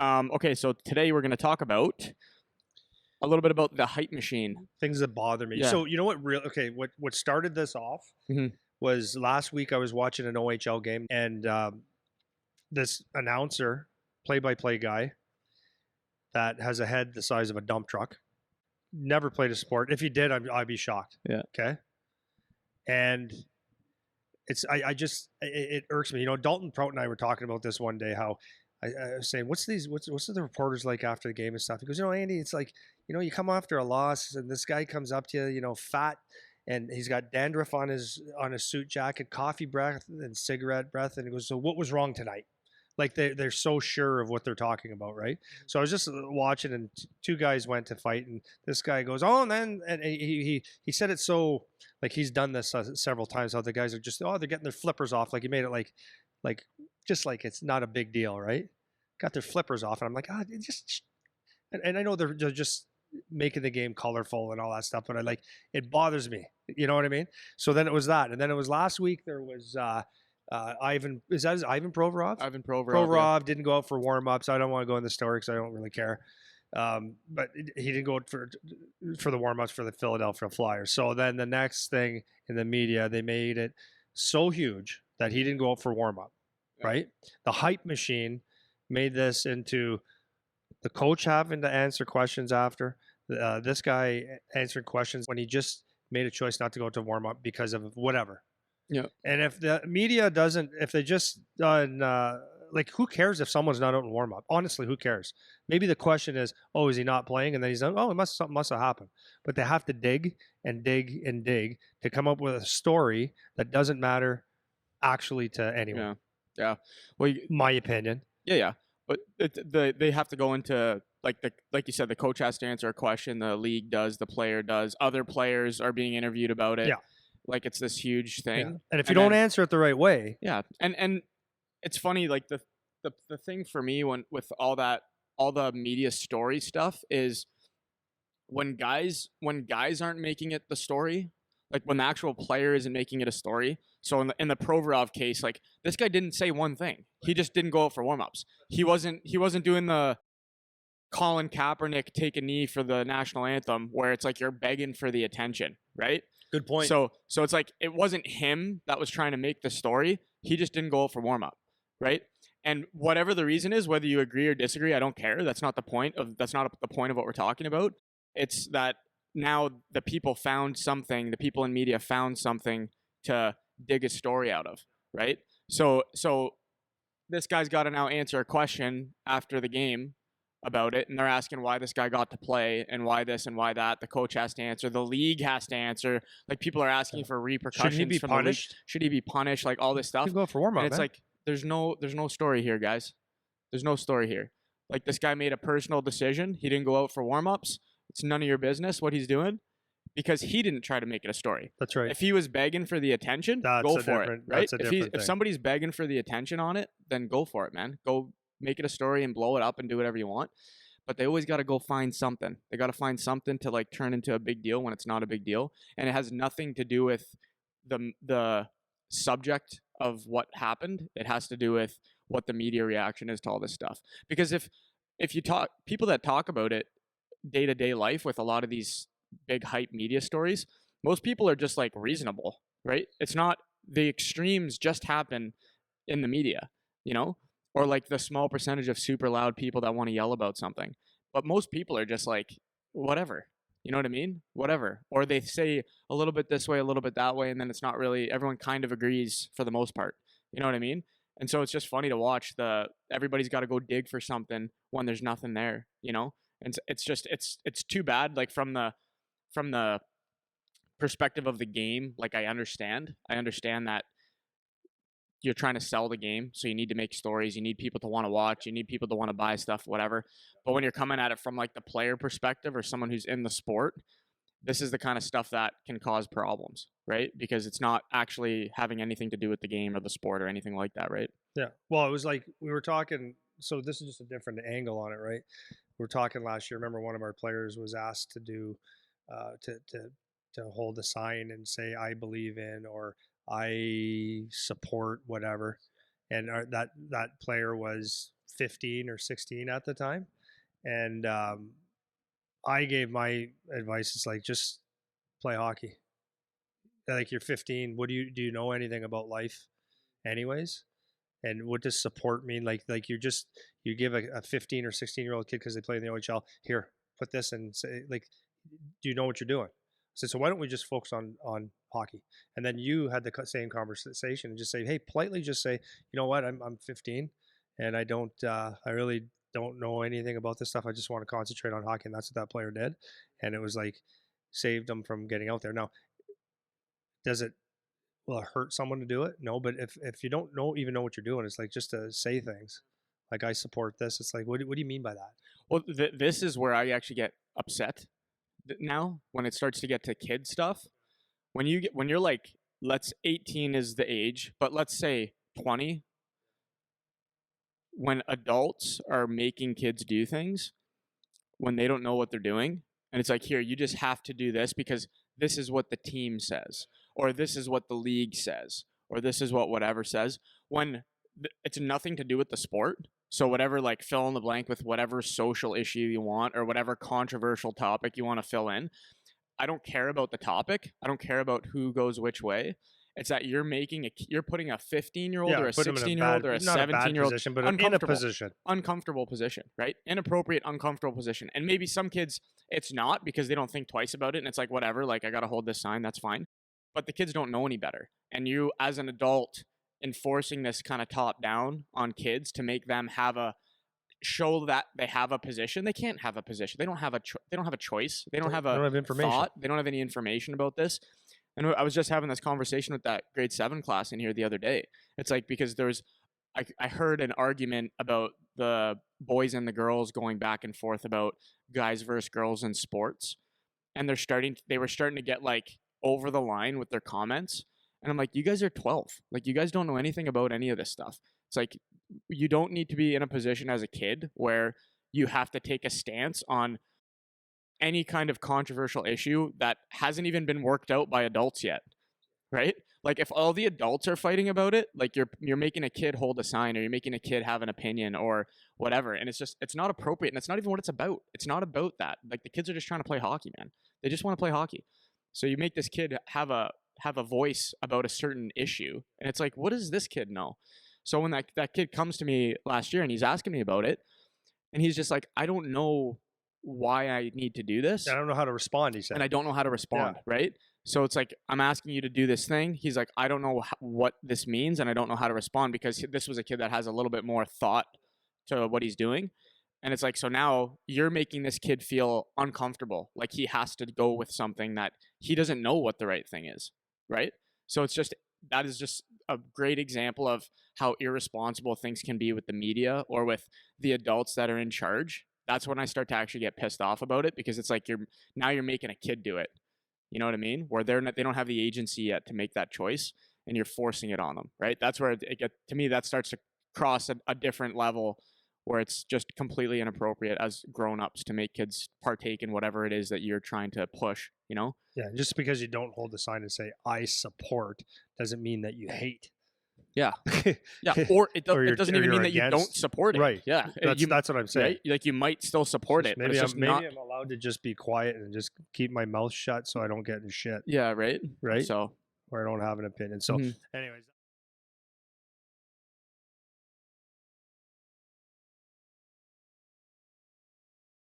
Okay, so today we're going to talk about a little bit about the hype machine. Things that bother me. Yeah. So you know what? What started this off Hmm. was last week I was watching an OHL game, and this announcer, play-by-play guy, that has a head the size of a dump truck, never played a sport. If he did, I'd be shocked. Yeah. Okay, and I just it irks me. You know, Dalton Prout and I were talking about this one day. How I was saying, what's the reporters like after the game and stuff? He goes, Andy, it's like, you come after a loss, and this guy comes up to you, fat, and he's got dandruff on his suit jacket, coffee breath, and cigarette breath, and he goes, so what was wrong tonight? Like they're so sure of what they're talking about, right? So I was just watching, and two guys went to fight, and this guy goes, oh, and then and he said it so like he's done this several times. How the guys are just they're getting their flippers off, like he made it like just like it's not a big deal, right? Got their flippers off, and I'm like, it just and I know they're just making the game colorful and all that stuff, but it bothers me. You know what I mean? So then it was that, and then it was last week. There was Ivan. Is that Ivan Provorov? Ivan Provorov. Provorov didn't go out for warm ups. I don't want to go in the story because I don't really care. But he didn't go out for the warm ups for the Philadelphia Flyers. So then the next thing in the media, they made it so huge that he didn't go out for warm up. Yeah. Right? The hype machine made this into the coach having to answer questions after this guy answering questions when he just made a choice not to go to warm up because of whatever. Yeah. And if the media doesn't, if they just done, like, who cares if someone's not out in warm up? Honestly, who cares? Maybe the question is, oh, is he not playing? And then he's done. Oh, something must have happened. But they have to dig and dig and dig to come up with a story that doesn't matter actually to anyone. Yeah. Yeah. Well, My opinion. yeah. But they have to go into like you said, the coach has to answer a question. The league does. The player does. Other players are being interviewed about it. Yeah. Like it's this huge thing. Yeah. And if you don't answer it the right way, yeah. And it's funny, like the thing for me with all the media story stuff is when guys aren't making it the story, like when the actual player isn't making it a story. So in the Provorov case, like this guy didn't say one thing. He just didn't go out for warmups. He wasn't doing the Colin Kaepernick take a knee for the national anthem where it's like you're begging for the attention, right? good point. So it's like it wasn't him that was trying to make the story. He just didn't go out for warm up, right? And whatever the reason is, whether you agree or disagree, I don't care. That's not the point of what we're talking about. It's that now the people in media found something to dig a story out of, right? So this guy's got to now answer a question after the game about it, and they're asking why this guy got to play and why this and why that. The coach has to answer. The league has to answer. Like people are asking for repercussions. Shouldn't he be from punished? The league. Should he be punished? Like all this stuff. You go for warm up. And it's man. like there's no story here, guys. There's no story here. Like this guy made a personal decision. He didn't go out for warm ups. It's none of your business what he's doing because he didn't try to make it a story. That's right. If he was begging for the attention, go for it. Right? If somebody's begging for the attention on it, then go for it, man. Go make it a story and blow it up and do whatever you want. But they always got to go find something. They got to find something to like turn into a big deal when it's not a big deal, and it has nothing to do with the subject of what happened. It has to do with what the media reaction is to all this stuff. Because if you talk people that talk about it day to day life with a lot of these big hype media stories, most people are just like reasonable, right? It's not the extremes just happen in the media, or like the small percentage of super loud people that want to yell about something. But most people are just like, whatever. You know what I mean? Whatever. Or they say a little bit this way, a little bit that way, and then it's not really, everyone kind of agrees for the most part. You know what I mean? And so it's just funny to watch everybody's got to go dig for something when there's nothing there, And it's just, it's too bad. Like from the perspective of the game, like I understand that you're trying to sell the game, so you need to make stories, you need people to want to watch, you need people to want to buy stuff, whatever. But when you're coming at it from like the player perspective or someone who's in the sport, this is the kind of stuff that can cause problems, right? Because it's not actually having anything to do with the game or the sport or anything like that, right? Yeah. Well, it was like we were talking, so this is just a different angle on it, right? We were talking last year. Remember, one of our players was asked to do to hold a sign and say "I believe in" or "I support" whatever, and that player was 15 or 16 at the time. And I gave my advice. It's like, just play hockey. Like, you're 15. Do you know anything about life anyways? And what does support mean? Like you give a 15 or 16-year-old kid, because they play in the OHL, here, put this, and say, like, do you know what you're doing? So why don't we just focus on hockey? And then you had the same conversation and just say, hey, politely just say, you know what, I'm 15 and I really don't know anything about this stuff. I just want to concentrate on hockey. And that's what that player did. And it was like, saved them from getting out there. Now, will it hurt someone to do it? No, but if you don't even know what you're doing, it's like, just to say things like, I support this. It's like, what do you mean by that? Well, this is where I actually get upset now, when it starts to get to kid stuff. When you're like, 18 is the age, but let's say 20, when adults are making kids do things when they don't know what they're doing, and it's like, here, you just have to do this because this is what the team says, or this is what the league says, or this is what whatever says, when it's nothing to do with the sport. So whatever, like, fill in the blank with whatever social issue you want, or whatever controversial topic you want to fill in. I don't care about the topic. I don't care about who goes which way. It's that you're putting a 15-year-old or a 16-year-old or a 17-year-old but in a uncomfortable position, right? Inappropriate, uncomfortable position. And maybe some kids, it's not, because they don't think twice about it. And it's like, whatever, like, I got to hold this sign. That's fine. But the kids don't know any better. And you, as an adult, enforcing this kind of top down on kids to make them show that they have a position. They can't have a position. They don't have a choice. They don't have information. Thought. They don't have any information about this. And I was just having this conversation with that grade 7 class in here the other day. It's like, because I heard an argument about the boys and the girls going back and forth about guys versus girls in sports. And they were starting to get, like, over the line with their comments. And I'm like, you guys are 12. Like, you guys don't know anything about any of this stuff. It's like, you don't need to be in a position as a kid where you have to take a stance on any kind of controversial issue that hasn't even been worked out by adults yet, right? Like, if all the adults are fighting about it, like, you're making a kid hold a sign, or you're making a kid have an opinion or whatever, and it's not appropriate, and it's not even what it's about. It's not about that. Like, the kids are just trying to play hockey, man. They just want to play hockey. So you make this kid have a voice about a certain issue, and it's like, what does this kid know? So when that kid comes to me last year and he's asking me about it, and he's just like, I don't know why I need to do this. I don't know how to respond, he said. And I don't know how to respond, right? So it's like, I'm asking you to do this thing. He's like, I don't know what this means, and I don't know how to respond, because this was a kid that has a little bit more thought to what he's doing. And it's like, so now you're making this kid feel uncomfortable, like he has to go with something that he doesn't know what the right thing is, right? So that is just a great example of how irresponsible things can be with the media or with the adults that are in charge. That's when I start to actually get pissed off about it, because it's like, you're making a kid do it. You know what I mean? Where they don't have the agency yet to make that choice, and you're forcing it on them, right? That's where to me, that starts to cross a different level, where it's just completely inappropriate as grown-ups to make kids partake in whatever it is that you're trying to push, you know? Yeah, just because you don't hold the sign and say, I support, doesn't mean that you hate. Yeah. Yeah. Or it doesn't even mean that you don't support it. Right. Yeah. That's what I'm saying. Right? Like, you might still support it. Maybe I'm allowed to just be quiet and just keep my mouth shut so I don't get in shit. Yeah. Right. Right. So, or I don't have an opinion. So anyways.